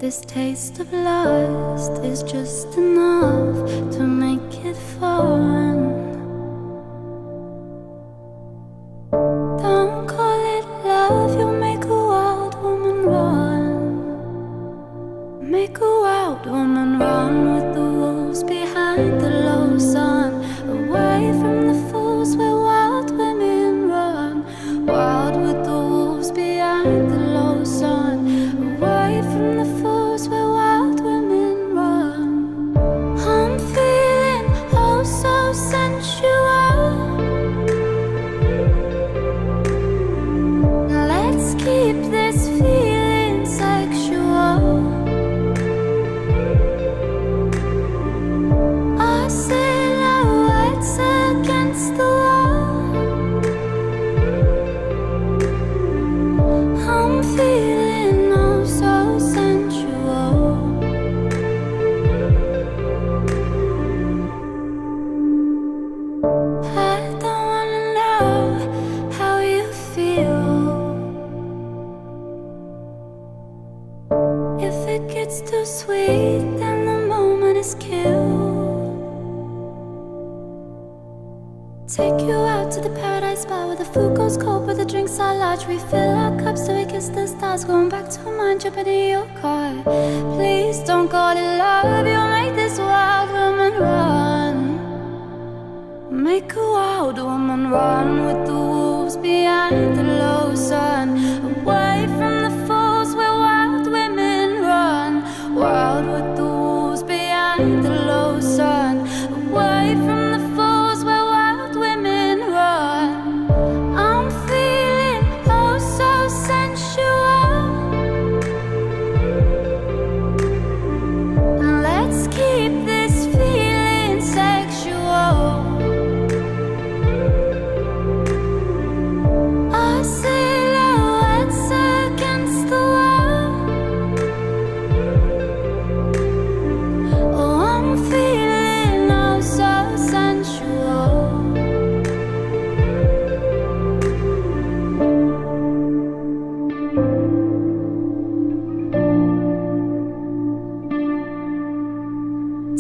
This taste of lust is just enough to make it fun. Don't call it love, you'll make a wild woman run. Make a wild woman run with the wolves behind the low sun. Away from the fools where wild women run. Wild with the wolves behind the low sun. Away from the fools where wild women run. I'm feeling oh so sensual. Let's keep this feeling sexual. Our silhouettes against the wall. I'm feeling oh so sensual. I don't wanna know how you feel. If it gets too sweet, then the moment is killed. Take you out to the paradise bar where the food goes cold, but the drinks are large. We fill our cups so we kiss the stars. Going back to mine, jumping in your car. Please don't call it love, you'll make this wild woman run. Make a wild woman run with the wolves behind the low sun. Away from the fools where wild women run. Wild with the wolves behind the low sun. Away from the fools where wild women run. I'm feeling oh so sensual. And let's keep this feeling sexual. Our silhouettes against the wall. Oh, I'm feeling oh so sensual.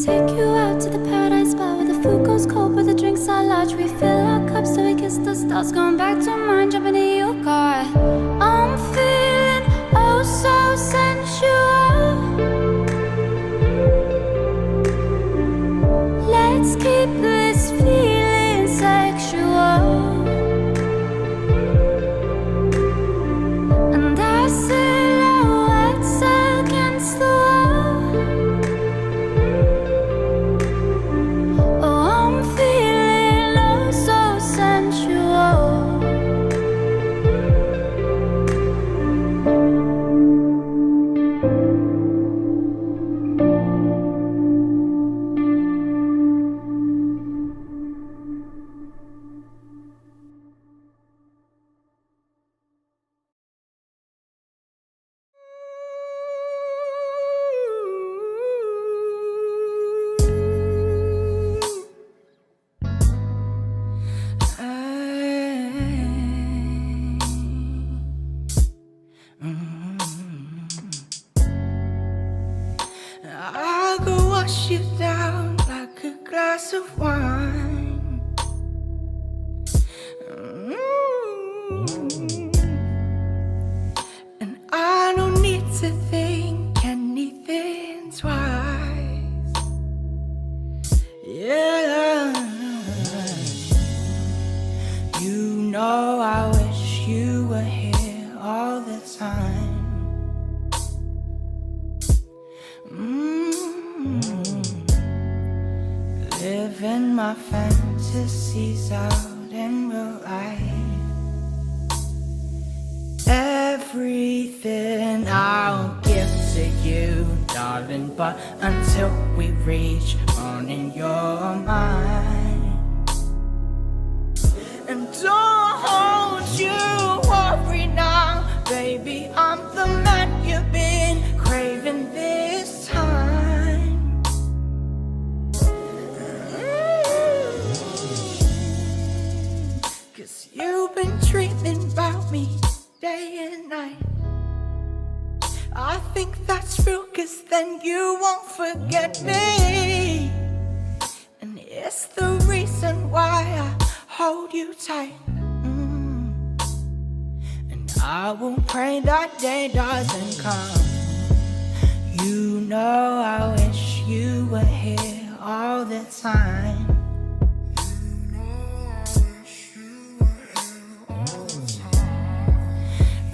Take you out to the paradise bar where the food goes cold, but the drinks are large. We fill our cups so we kiss the stars. Going back to mine, jumping in your car. I'm feeling oh so sensual. Let's keep this feeling sexual. And our silhouettes against the wall. Oh, I'm feeling oh so sensual. I'll go wash you down like a glass of wine. And I don't need to think anything twice. Yeah. You know I wish you were here all the time. Living my fantasies out in real life. Everything I'll give to you, darling, but until we reach on in your mind. And don't hold you worry now, baby, I'm the man you've been craving this time. You've been dreaming about me day and night. I think that's real, 'cause then you won't forget me. And it's the reason why I hold you tight. And I will pray that day doesn't come. You know I wish you were here all the time.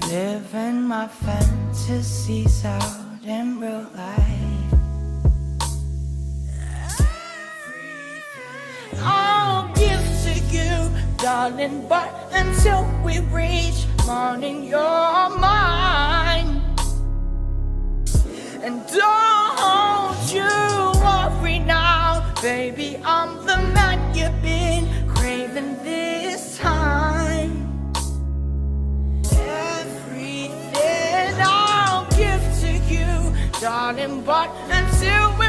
Living my fantasies out in real life. I'll give to you, darling, but until we reach morning, you're mine. And don't you worry now, baby, I'm the man you've been craving this time. Everything I'll give to you, darling, but until we